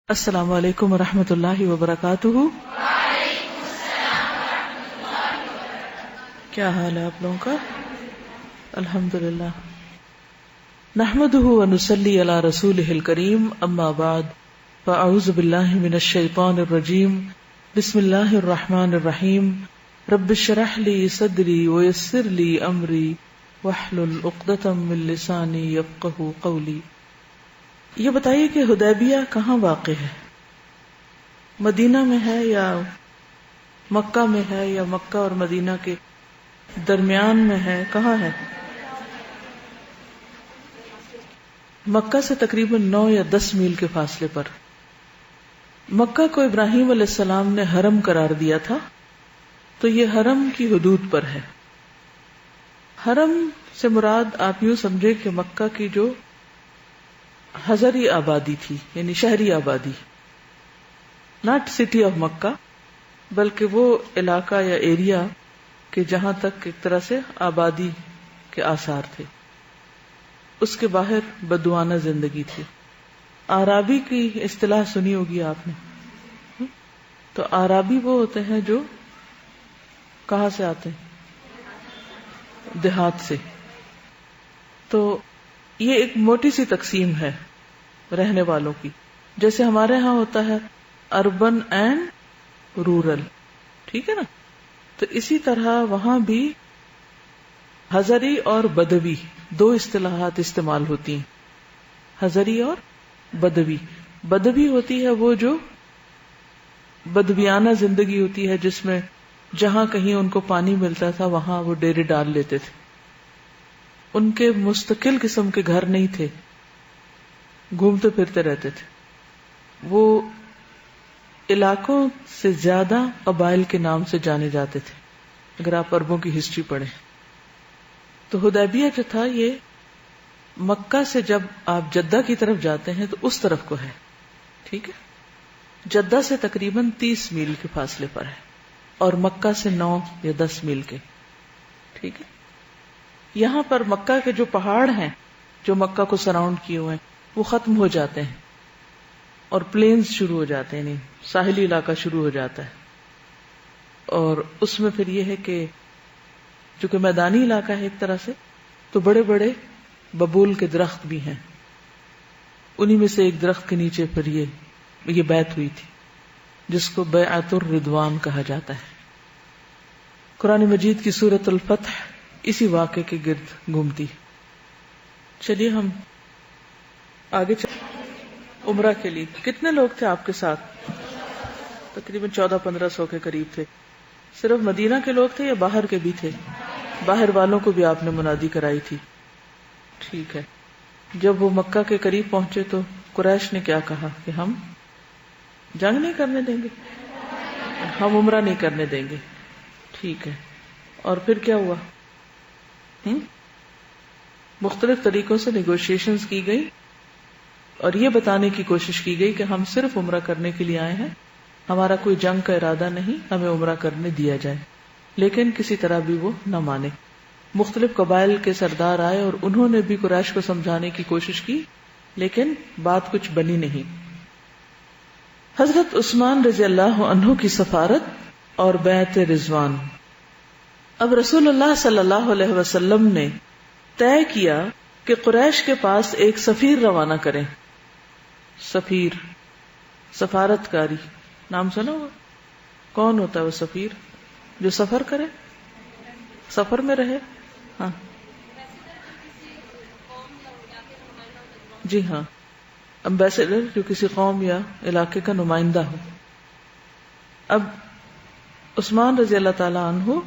السلام علیکم ورحمۃ اللہ وبرکاتہ۔ وعلیکم السلام ورحمۃ اللہ وبرکاتہ۔ کیا حال ہے آپ لوگوں کا؟ الحمدللہ، نحمدہ ونصلی علی رسولہ الکریم، اما بعد فاعوذ باللہ من الشیطان الرجیم، بسم اللہ الرحمن الرحیم، رب اشرح لی صدری ویسر لی امری واحلل عقدۃ من لسانی یفقہوا قولی۔ یہ بتائیے کہ حدیبیہ کہاں واقع ہے؟ مدینہ میں ہے یا مکہ میں ہے یا مکہ اور مدینہ کے درمیان میں ہے؟ کہاں ہے؟ مکہ سے تقریباً 9 یا 10 میل کے فاصلے پر۔ مکہ کو ابراہیم علیہ السلام نے حرم قرار دیا تھا، تو یہ حرم کی حدود پر ہے۔ حرم سے مراد آپ یوں سمجھے کہ مکہ کی جو حضری آبادی تھی، یعنی شہری آبادی، ناٹ سٹی آف مکہ، بلکہ وہ علاقہ یا ایریا کہ جہاں تک ایک طرح سے آبادی کے آثار تھے، اس کے باہر بدوانہ زندگی تھی۔ اعرابی کی اصطلاح سنی ہوگی آپ نے، تو اعرابی وہ ہوتے ہیں جو کہاں سے آتے ہیں؟ دیہات سے۔ تو یہ ایک موٹی سی تقسیم ہے رہنے والوں کی، جیسے ہمارے ہاں ہوتا ہے اربن اینڈ رورل، ٹھیک ہے نا؟ تو اسی طرح وہاں بھی حضری اور بدوی دو اصطلاحات استعمال ہوتی ہیں، حضری اور بدوی۔ بدوی ہوتی ہے وہ جو بدویانہ زندگی ہوتی ہے، جس میں جہاں کہیں ان کو پانی ملتا تھا وہاں وہ ڈیرے ڈال لیتے تھے۔ ان کے مستقل قسم کے گھر نہیں تھے، گھومتے پھرتے رہتے تھے۔ وہ علاقوں سے زیادہ قبائل کے نام سے جانے جاتے تھے، اگر آپ عربوں کی ہسٹری پڑھیں۔ تو حدیبیہ جو تھا یہ مکہ سے جب آپ جدہ کی طرف جاتے ہیں تو اس طرف کو ہے، ٹھیک ہے؟ جدہ سے تقریباً 30 میل کے فاصلے پر ہے، اور مکہ سے 9 یا 10 میل کے، ٹھیک ہے؟ یہاں پر مکہ کے جو پہاڑ ہیں جو مکہ کو سراؤنڈ کیے ہوئے ہیں وہ ختم ہو جاتے ہیں، اور پلینز شروع ہو جاتے ہیں، ساحلی علاقہ شروع ہو جاتا ہے۔ اور اس میں پھر یہ ہے کہ چونکہ میدانی علاقہ ہے ایک طرح سے، تو بڑے بڑے ببول کے درخت بھی ہیں۔ انہی میں سے ایک درخت کے نیچے پھر یہ بیعت ہوئی تھی، جس کو بیعت الرضوان کہا جاتا ہے۔ قرآن مجید کی سورۃ الفتح اسی واقعے کے گرد گھومتی۔ چلیے ہم آگے عمرہ کے لیے کتنے لوگ تھے آپ کے ساتھ؟ تقریباً 1400-1500 کے قریب تھے۔ صرف مدینہ کے لوگ تھے یا باہر کے بھی تھے؟ باہر والوں کو بھی آپ نے منادی کرائی تھی، ٹھیک ہے۔ جب وہ مکہ کے قریب پہنچے تو قریش نے کیا کہا کہ ہم جنگ نہیں کرنے دیں گے، ہم عمرہ نہیں کرنے دیں گے، ٹھیک ہے۔ اور پھر کیا ہوا؟ مختلف طریقوں سے نیگوشیشنز کی گئی، اور یہ بتانے کی کوشش کی گئی کہ ہم صرف عمرہ کرنے کے لیے آئے ہیں، ہمارا کوئی جنگ کا ارادہ نہیں، ہمیں عمرہ کرنے دیا جائے۔ لیکن کسی طرح بھی وہ نہ مانے۔ مختلف قبائل کے سردار آئے اور انہوں نے بھی قریش کو سمجھانے کی کوشش کی، لیکن بات کچھ بنی نہیں۔ حضرت عثمان رضی اللہ عنہ کی سفارت اور بیعت رضوان۔ اب رسول اللہ صلی اللہ علیہ وسلم نے طے کیا کہ قریش کے پاس ایک سفیر روانہ کریں۔ سفیر، سفارت کاری، نام سنا ہوا؟ کون ہوتا ہے وہ سفیر؟ جو سفر کرے، سفر میں رہے۔ ہاں جی ہاں، امبیسڈر جو کسی قوم یا علاقے کا نمائندہ ہو۔ اب عثمان رضی اللہ تعالی عنہ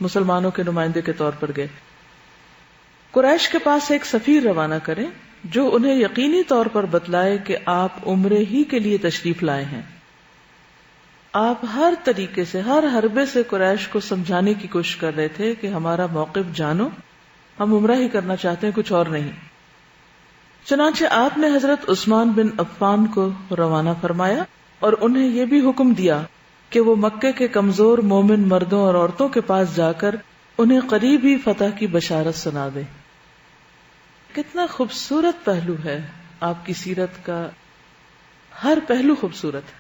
مسلمانوں کے نمائندے کے طور پر گئے، قریش کے پاس ایک سفیر روانہ کریں جو انہیں یقینی طور پر بتلائے کہ آپ عمرے ہی کے لیے تشریف لائے ہیں۔ آپ ہر طریقے سے، ہر حربے سے قریش کو سمجھانے کی کوشش کر رہے تھے کہ ہمارا موقف جانو، ہم عمرہ ہی کرنا چاہتے ہیں، کچھ اور نہیں۔ چنانچہ آپ نے حضرت عثمان بن عفان کو روانہ فرمایا اور انہیں یہ بھی حکم دیا کہ وہ مکے کے کمزور مومن مردوں اور عورتوں کے پاس جا کر انہیں قریب ہی فتح کی بشارت سنا دے۔ کتنا خوبصورت پہلو ہے آپ کی سیرت کا ہر پہلو خوبصورت ہے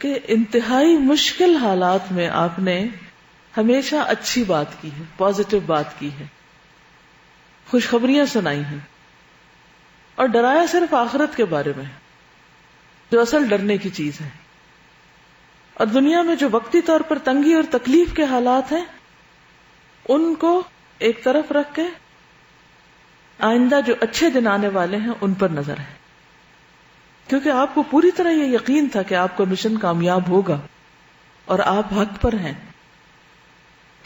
کہ انتہائی مشکل حالات میں آپ نے ہمیشہ اچھی بات کی ہے، پازیٹو بات کی ہے، خوشخبریاں سنائی ہیں، اور ڈرایا صرف آخرت کے بارے میں جو اصل ڈرنے کی چیز ہے. اور دنیا میں جو وقتی طور پر تنگی اور تکلیف کے حالات ہیں ان کو ایک طرف رکھ کے آئندہ جو اچھے دن آنے والے ہیں ان پر نظر ہے، کیونکہ آپ کو پوری طرح یہ یقین تھا کہ آپ کا مشن کامیاب ہوگا اور آپ حق پر ہیں.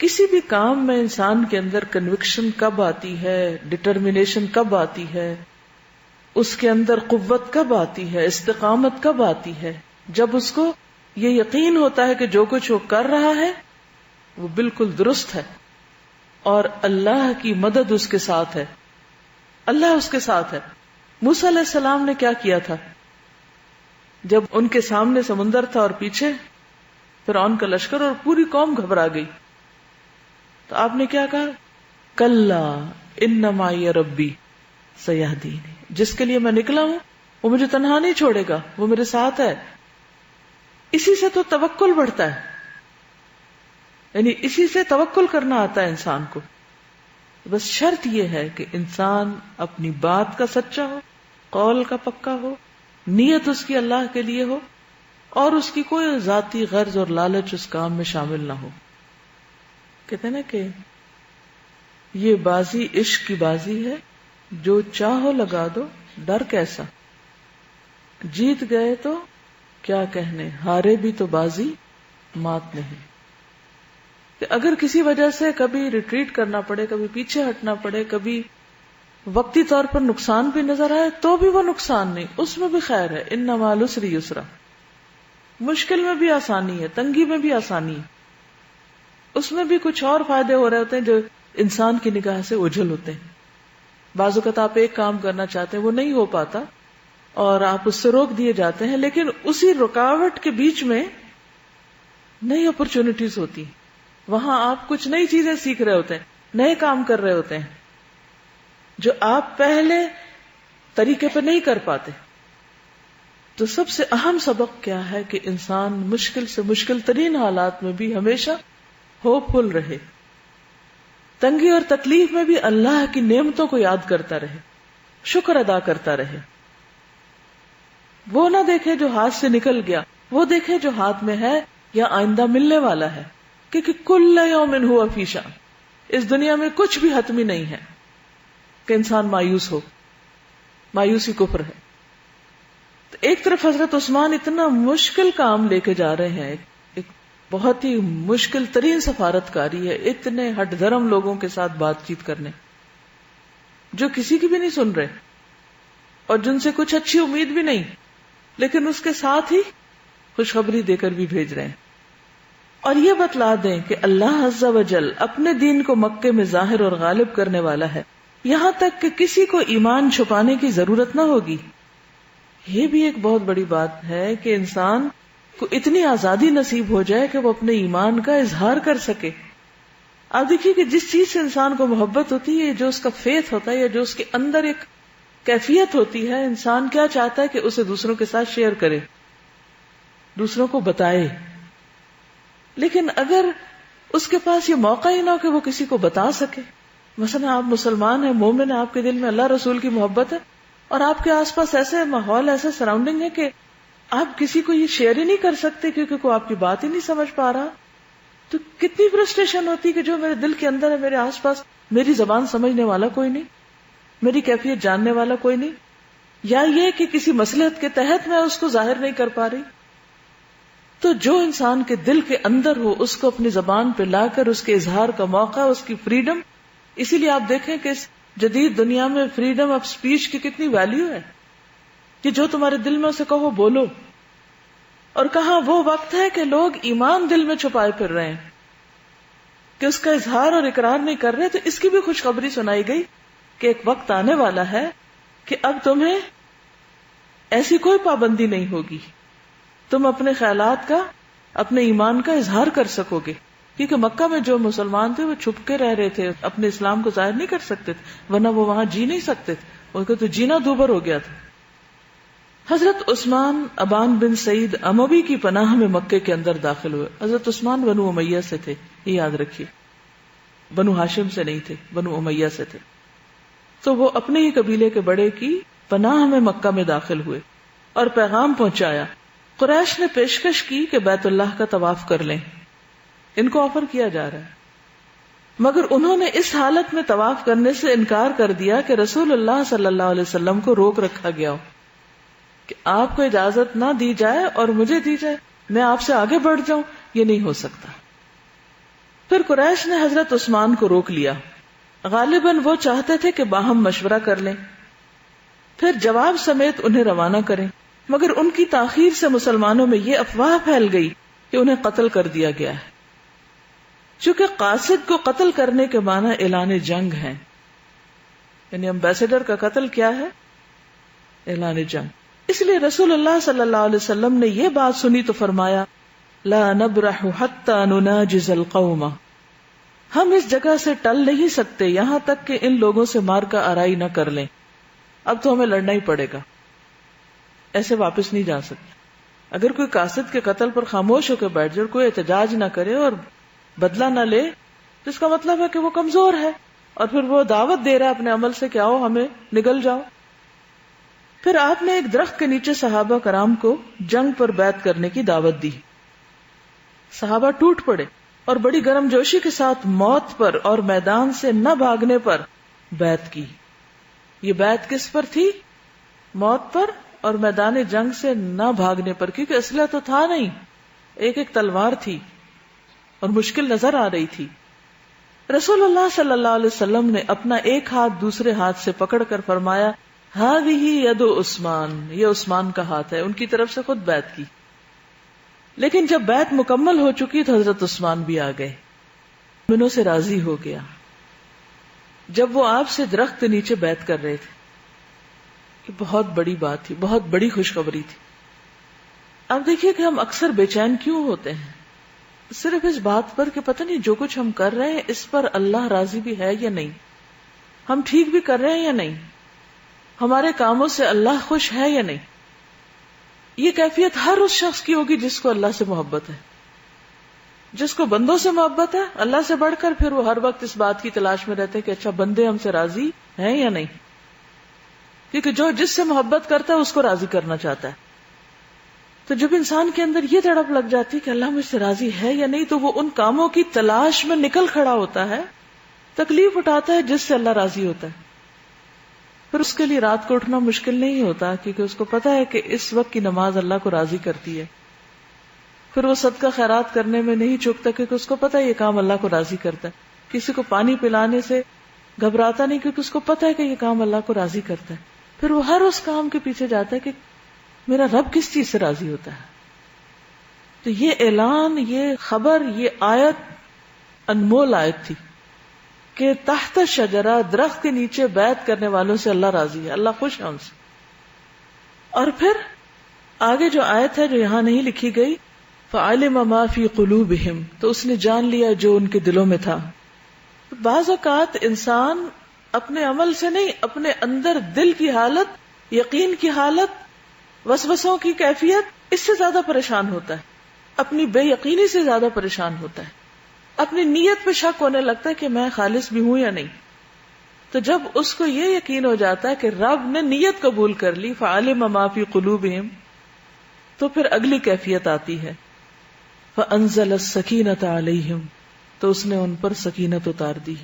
کسی بھی کام میں انسان کے اندر کنوکشن کب آتی ہے، ڈٹرمنیشن کب آتی ہے، اس کے اندر قوت کب آتی ہے، استقامت کب آتی ہے، جب اس کو یہ یقین ہوتا ہے کہ جو کچھ وہ کر رہا ہے وہ بالکل درست ہے اور اللہ کی مدد اس کے ساتھ ہے، اللہ اس کے ساتھ ہے. موسیٰ علیہ السلام نے کیا کیا تھا جب ان کے سامنے سمندر تھا اور پیچھے فرعون کا لشکر اور پوری قوم گھبرا گئی؟ تو آپ نے کیا کہا؟ کلا ان معی ربی سیہدین، جس کے لیے میں نکلا ہوں وہ مجھے تنہا نہیں چھوڑے گا، وہ میرے ساتھ ہے. اسی سے تو توکل بڑھتا ہے، یعنی اسی سے توکل کرنا آتا ہے انسان کو. بس شرط یہ ہے کہ انسان اپنی بات کا سچا ہو، قول کا پکا ہو، نیت اس کی اللہ کے لیے ہو اور اس کی کوئی ذاتی غرض اور لالچ اس کام میں شامل نہ ہو. کہتے ہیں نا کہ یہ بازی عشق کی بازی ہے، جو چاہو لگا دو، ڈر کیسا، جیت گئے تو کیا کہنے، ہارے بھی تو بازی مات نہیں. کہ اگر کسی وجہ سے کبھی ریٹریٹ کرنا پڑے، کبھی پیچھے ہٹنا پڑے، کبھی وقتی طور پر نقصان بھی نظر آئے تو بھی وہ نقصان نہیں، اس میں بھی خیر ہے. ان مع العسر یسرا، مشکل میں بھی آسانی ہے، تنگی میں بھی آسانی ہے، اس میں بھی کچھ اور فائدے ہو رہے ہوتے ہیں جو انسان کی نگاہ سے اوجھل ہوتے ہیں. بعض اوقات آپ ایک کام کرنا چاہتے ہیں وہ نہیں ہو پاتا اور آپ اس سے روک دیے جاتے ہیں، لیکن اسی رکاوٹ کے بیچ میں نئی اپرچونٹیز ہوتی ہیں، وہاں آپ کچھ نئی چیزیں سیکھ رہے ہوتے ہیں، نئے کام کر رہے ہوتے ہیں جو آپ پہلے طریقے پہ نہیں کر پاتے. تو سب سے اہم سبق کیا ہے کہ انسان مشکل سے مشکل ترین حالات میں بھی ہمیشہ ہوپ فل رہے، تنگی اور تکلیف میں بھی اللہ کی نعمتوں کو یاد کرتا رہے، شکر ادا کرتا رہے. وہ نہ دیکھے جو ہاتھ سے نکل گیا، وہ دیکھے جو ہاتھ میں ہے یا آئندہ ملنے والا ہے. کیونکہ کل یوم ہوا فی شأن، اس دنیا میں کچھ بھی حتمی نہیں ہے کہ انسان مایوس ہو. مایوسی کفر ہے. تو ایک طرف حضرت عثمان اتنا مشکل کام لے کے جا رہے ہیں، ایک بہت ہی مشکل ترین سفارتکاری ہے، اتنے ہٹ دھرم لوگوں کے ساتھ بات چیت کرنے جو کسی کی بھی نہیں سن رہے اور جن سے کچھ اچھی امید بھی نہیں، لیکن اس کے ساتھ ہی خوشخبری دے کر بھی بھیج رہے ہیں اور یہ بتلا دیں کہ اللہ عز و جل اپنے دین کو مکے میں ظاہر اور غالب کرنے والا ہے، یہاں تک کہ کسی کو ایمان چھپانے کی ضرورت نہ ہوگی. یہ بھی ایک بہت بڑی بات ہے کہ انسان کو اتنی آزادی نصیب ہو جائے کہ وہ اپنے ایمان کا اظہار کر سکے. آپ دیکھیے کہ جس چیز سے انسان کو محبت ہوتی ہے، جو اس کا فیتھ ہوتا ہے یا جو اس کے اندر ایک کیفیت ہوتی ہے، انسان کیا چاہتا ہے کہ اسے دوسروں کے ساتھ شیئر کرے، دوسروں کو بتائے. لیکن اگر اس کے پاس یہ موقع ہی نہ ہو کہ وہ کسی کو بتا سکے، مثلا آپ مسلمان ہیں، مومن ہیں، آپ کے دل میں اللہ رسول کی محبت ہے اور آپ کے آس پاس ایسے ماحول، ایسے سراؤنڈنگ ہے کہ آپ کسی کو یہ شیئر ہی نہیں کر سکتے کیونکہ کوئی آپ کی بات ہی نہیں سمجھ پا رہا، تو کتنی فرسٹریشن ہوتی کہ جو میرے دل کے اندر ہے، میرے آس پاس میری زبان سمجھنے والا کوئی نہیں، میری کیفیت جاننے والا کوئی نہیں، یا یہ کہ کسی مصلحت کے تحت میں اس کو ظاہر نہیں کر پا رہی. تو جو انسان کے دل کے اندر ہو اس کو اپنی زبان پہ لا کر اس کے اظہار کا موقع، اس کی فریڈم. اسی لیے آپ دیکھیں کہ اس جدید دنیا میں فریڈم آف سپیچ کی کتنی ویلیو ہے کہ جو تمہارے دل میں اسے کہو بولو. اور کہاں وہ وقت ہے کہ لوگ ایمان دل میں چھپائے پھر رہے ہیں کہ اس کا اظہار اور اقرار نہیں کر رہے. تو اس کی بھی خوشخبری سنائی گئی کہ ایک وقت آنے والا ہے کہ اب تمہیں ایسی کوئی پابندی نہیں ہوگی، تم اپنے خیالات کا، اپنے ایمان کا اظہار کر سکو گے. کیونکہ مکہ میں جو مسلمان تھے وہ چھپ کے رہ رہے تھے، اپنے اسلام کو ظاہر نہیں کر سکتے تھے، ورنہ وہ وہاں جی نہیں سکتے تھے، ان کو تو جینا دوبر ہو گیا تھا. حضرت عثمان ابان بن سعید اموی کی پناہ میں مکے کے اندر داخل ہوئے. حضرت عثمان بنو امیہ سے تھے، یہ یاد رکھیے، بنو ہاشم سے نہیں تھے، بنو امیہ سے تھے. تو وہ اپنے ہی قبیلے کے بڑے کی پناہ میں مکہ میں داخل ہوئے اور پیغام پہنچایا. قریش نے پیشکش کی کہ بیت اللہ کا طواف کر لیں، ان کو آفر کیا جا رہا ہے، مگر انہوں نے اس حالت میں طواف کرنے سے انکار کر دیا کہ رسول اللہ صلی اللہ علیہ وسلم کو روک رکھا گیا ہو، کہ آپ کو اجازت نہ دی جائے اور مجھے دی جائے، میں آپ سے آگے بڑھ جاؤں، یہ نہیں ہو سکتا. پھر قریش نے حضرت عثمان کو روک لیا. غالباً وہ چاہتے تھے کہ باہم مشورہ کر لیں، پھر جواب سمیت انہیں روانہ کریں، مگر ان کی تاخیر سے مسلمانوں میں یہ افواہ پھیل گئی کہ انہیں قتل کر دیا گیا ہے. چونکہ قاصد کو قتل کرنے کے معنی اعلان جنگ ہے، یعنی امبیسڈر کا قتل کیا ہے؟ اعلان جنگ. اس لیے رسول اللہ صلی اللہ علیہ وسلم نے یہ بات سنی تو فرمایا لا نبرح حتی نناجز القوم، ہم اس جگہ سے ٹل نہیں سکتے یہاں تک کہ ان لوگوں سے مار کا آرائی نہ کر لیں. اب تو ہمیں لڑنا ہی پڑے گا، ایسے واپس نہیں جا سکتے. اگر کوئی قاصد کے قتل پر خاموش ہو کے بیٹھ جائے، کوئی احتجاج نہ کرے اور بدلہ نہ لے، تو اس کا مطلب ہے کہ وہ کمزور ہے، اور پھر وہ دعوت دے رہا ہے اپنے عمل سے کہ آؤ ہمیں نگل جاؤ. پھر آپ نے ایک درخت کے نیچے صحابہ کرام کو جنگ پر بیعت کرنے کی دعوت دی. صحابہ ٹوٹ پڑے اور بڑی گرم جوشی کے ساتھ موت پر اور میدان سے نہ بھاگنے پر بیعت کی. یہ بیعت کس پر تھی؟ موت پر اور میدان جنگ سے نہ بھاگنے پر، کیونکہ اسلحہ تو تھا نہیں، ایک ایک تلوار تھی اور مشکل نظر آ رہی تھی. رسول اللہ صلی اللہ علیہ وسلم نے اپنا ایک ہاتھ دوسرے ہاتھ سے پکڑ کر فرمایا ہذہ ید عثمان، یہ عثمان کا ہاتھ ہے. ان کی طرف سے خود بیعت کی. لیکن جب بیعت مکمل ہو چکی تو حضرت عثمان بھی آ گئے، منوں سے راضی ہو گیا. جب وہ آپ سے درخت کے نیچے بیعت کر رہے تھے، یہ بہت بڑی بات تھی، بہت بڑی خوشخبری تھی. اب دیکھیے کہ ہم اکثر بے چین کیوں ہوتے ہیں، صرف اس بات پر کہ پتہ نہیں جو کچھ ہم کر رہے ہیں اس پر اللہ راضی بھی ہے یا نہیں، ہم ٹھیک بھی کر رہے ہیں یا نہیں، ہمارے کاموں سے اللہ خوش ہے یا نہیں. یہ کیفیت ہر اس شخص کی ہوگی جس کو اللہ سے محبت ہے. جس کو بندوں سے محبت ہے اللہ سے بڑھ کر، پھر وہ ہر وقت اس بات کی تلاش میں رہتے ہیں کہ اچھا بندے ہم سے راضی ہیں یا نہیں، کیونکہ جو جس سے محبت کرتا ہے اس کو راضی کرنا چاہتا ہے. تو جب انسان کے اندر یہ تڑپ لگ جاتی کہ اللہ مجھ سے راضی ہے یا نہیں، تو وہ ان کاموں کی تلاش میں نکل کھڑا ہوتا ہے، تکلیف اٹھاتا ہے جس سے اللہ راضی ہوتا ہے. پھر اس کے لیے رات کو اٹھنا مشکل نہیں ہوتا، کیونکہ اس کو پتا ہے کہ اس وقت کی نماز اللہ کو راضی کرتی ہے. پھر وہ صدقہ خیرات کرنے میں نہیں چوکتا، کیونکہ اس کو پتا ہے یہ کام اللہ کو راضی کرتا ہے. کسی کو پانی پلانے سے گھبراتا نہیں، کیونکہ اس کو پتا ہے کہ یہ کام اللہ کو راضی کرتا ہے. پھر وہ ہر اس کام کے پیچھے جاتا ہے کہ میرا رب کس چیز سے راضی ہوتا ہے. تو یہ اعلان، یہ خبر، یہ آیت انمول آیت تھی کہ تحت شجرہ، درخت کے نیچے بیعت کرنے والوں سے اللہ راضی ہے، اللہ خوش ہے ان سے. اور پھر آگے جو آیت ہے جو یہاں نہیں لکھی گئی، فعلم ما فی قلوبہم، تو اس نے جان لیا جو ان کے دلوں میں تھا. بعض اوقات انسان اپنے عمل سے نہیں، اپنے اندر دل کی حالت، یقین کی حالت، وسوسوں کی کیفیت، اس سے زیادہ پریشان ہوتا ہے، اپنی بے یقینی سے زیادہ پریشان ہوتا ہے، اپنی نیت پہ شک ہونے لگتا ہے کہ میں خالص بھی ہوں یا نہیں. تو جب اس کو یہ یقین ہو جاتا ہے کہ رب نے نیت قبول کر لی، فعلم ما فی قلوبہم، تو پھر اگلی کیفیت آتی ہے، فانزل السکینۃ علیہم، تو اس نے ان پر سکینت اتار دی.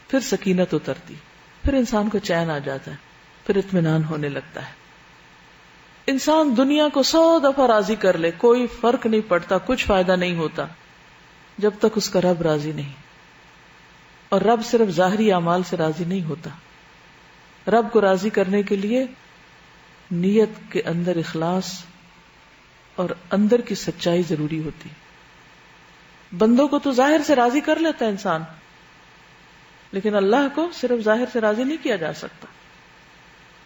پھر سکینت اترتی، پھر انسان کو چین آ جاتا ہے، پھر اطمینان ہونے لگتا ہے. انسان دنیا کو 100 دفعہ راضی کر لے، کوئی فرق نہیں پڑتا، کچھ فائدہ نہیں ہوتا جب تک اس کا رب راضی نہیں. اور رب صرف ظاہری اعمال سے راضی نہیں ہوتا. رب کو راضی کرنے کے لیے نیت کے اندر اخلاص اور اندر کی سچائی ضروری ہوتی. بندوں کو تو ظاہر سے راضی کر لیتا ہے انسان، لیکن اللہ کو صرف ظاہر سے راضی نہیں کیا جا سکتا،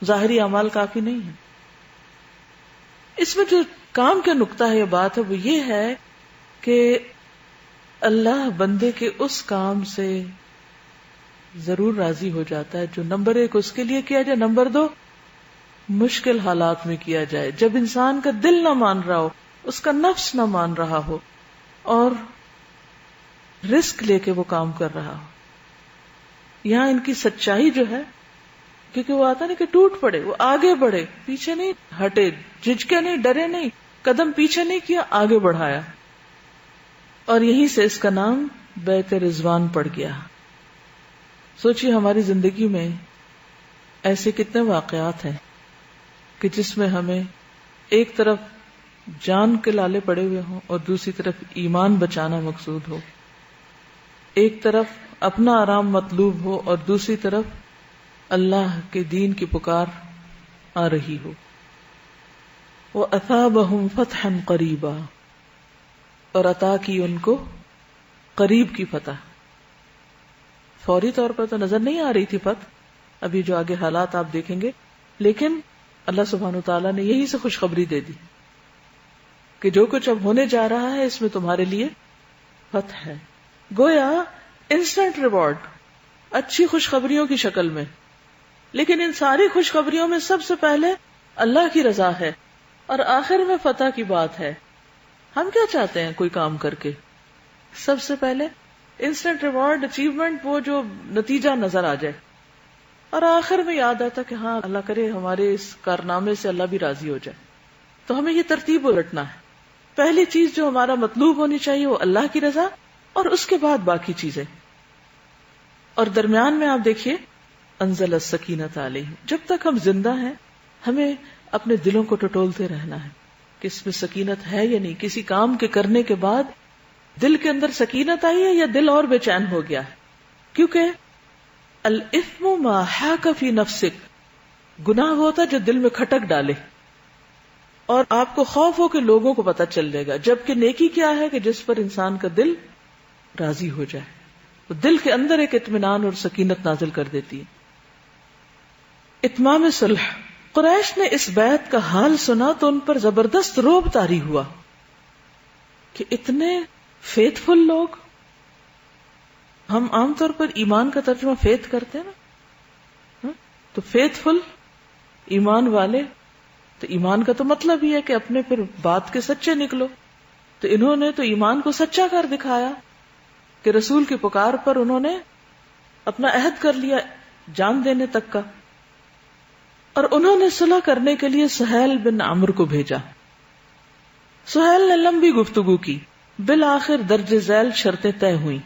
ظاہری اعمال کافی نہیں ہے. اس میں جو کام کا نقطہ ہے، یہ بات ہے، وہ یہ ہے کہ اللہ بندے کے اس کام سے ضرور راضی ہو جاتا ہے جو نمبر 1 اس کے لیے کیا جائے، نمبر 2 مشکل حالات میں کیا جائے، جب انسان کا دل نہ مان رہا ہو، اس کا نفس نہ مان رہا ہو، اور رسک لے کے وہ کام کر رہا ہو۔ یہاں ان کی سچائی جو ہے، کیونکہ وہ آتا نہیں کہ ٹوٹ پڑے، وہ آگے بڑھے، پیچھے نہیں ہٹے، جھجکے نہیں، ڈرے نہیں، قدم پیچھے نہیں کیا، آگے بڑھایا، اور یہیں سے اس کا نام بیت رضوان پڑ گیا۔ سوچیے ہماری زندگی میں ایسے کتنے واقعات ہیں کہ جس میں ہمیں ایک طرف جان کے لالے پڑے ہوئے ہوں اور دوسری طرف ایمان بچانا مقصود ہو، ایک طرف اپنا آرام مطلوب ہو اور دوسری طرف اللہ کے دین کی پکار آ رہی ہو۔ وَأَثَابَهُمْ فَتْحًا قَرِيبًا، اور عطا کی ان کو قریب کی فتح۔ فوری طور پر تو نظر نہیں آ رہی تھی فتح، ابھی جو آگے حالات آپ دیکھیں گے، لیکن اللہ سبحانہ وتعالیٰ نے یہی سے خوشخبری دے دی کہ جو کچھ اب ہونے جا رہا ہے اس میں تمہارے لیے فتح ہے۔ گویا انسٹنٹ ریوارڈ، اچھی خوشخبریوں کی شکل میں، لیکن ان ساری خوشخبریوں میں سب سے پہلے اللہ کی رضا ہے اور آخر میں فتح کی بات ہے۔ ہم کیا چاہتے ہیں کوئی کام کر کے؟ سب سے پہلے انسٹنٹ ریوارڈ، اچیومنٹ، وہ جو نتیجہ نظر آ جائے، اور آخر میں یاد آتا کہ ہاں اللہ کرے ہمارے اس کارنامے سے اللہ بھی راضی ہو جائے۔ تو ہمیں یہ ترتیب الٹنا ہے۔ پہلی چیز جو ہمارا مطلوب ہونی چاہیے وہ اللہ کی رضا، اور اس کے بعد باقی چیزیں، اور درمیان میں آپ دیکھیے انزل السکینۃ علیہم۔ جب تک ہم زندہ ہیں ہمیں اپنے دلوں کو ٹٹولتے رہنا ہے کہ اس میں سکینت ہے یا نہیں۔ کسی کام کے کرنے کے بعد دل کے اندر سکینت آئی ہے یا دل اور بے چین ہو گیا ہے؟ کیونکہ الاثم ما حاک فی نفسک، گناہ ہوتا جو دل میں کھٹک ڈالے اور آپ کو خوف ہو کہ لوگوں کو پتہ چل جائے گا، جبکہ نیکی کیا ہے کہ جس پر انسان کا دل راضی ہو جائے، تو دل کے اندر ایک اطمینان اور سکینت نازل کر دیتی ہے۔ اتمام صلح، قریش نے اس بیعت کا حال سنا تو ان پر زبردست رعب طاری ہوا کہ اتنے فیتھ فل لوگ، ہم عام طور پر ایمان کا ترجمہ فیتھ کرتے ہیں نا، تو فیتھ فل، ایمان والے، تو ایمان کا تو مطلب ہی ہے کہ اپنے پھر بات کے سچے نکلو۔ تو انہوں نے تو ایمان کو سچا کر دکھایا کہ رسول کی پکار پر انہوں نے اپنا عہد کر لیا جان دینے تک کا، اور انہوں نے صلح کرنے کے لیے سہیل بن عمرو کو بھیجا۔ سہیل نے لمبی گفتگو کی، بالآخر درج ذیل شرطیں طے ہوئیں۔